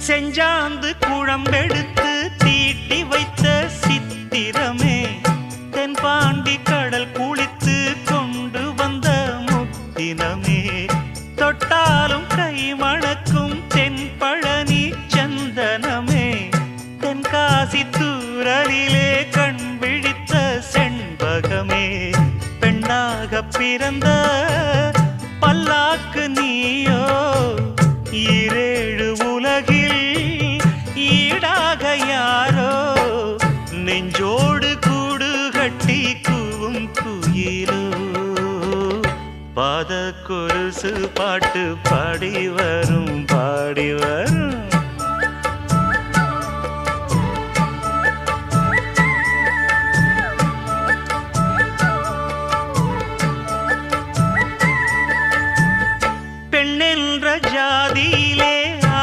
செஞ்சாந்து குழம்பெடுத்து தீட்டி வைத்த சித்திரமே தென்பாண்டி கடல் குளித்து கொண்டு வந்த முத்தினமே தொட்டாலும் கை மணக்கும் தென்பழனி சந்தனமே தென்காசி தூரலிலே கண் விழித்த செண்பகமே பெண்ணாக பிறந்த பல்லாக்கு நீயோ ஈரேழு உலகில் ஈடாக யாரோ நெஞ்சோடு கூடு கட்டி கூவும் குயிலோ பாத கொலுசு பாட்டு பாடி வரும்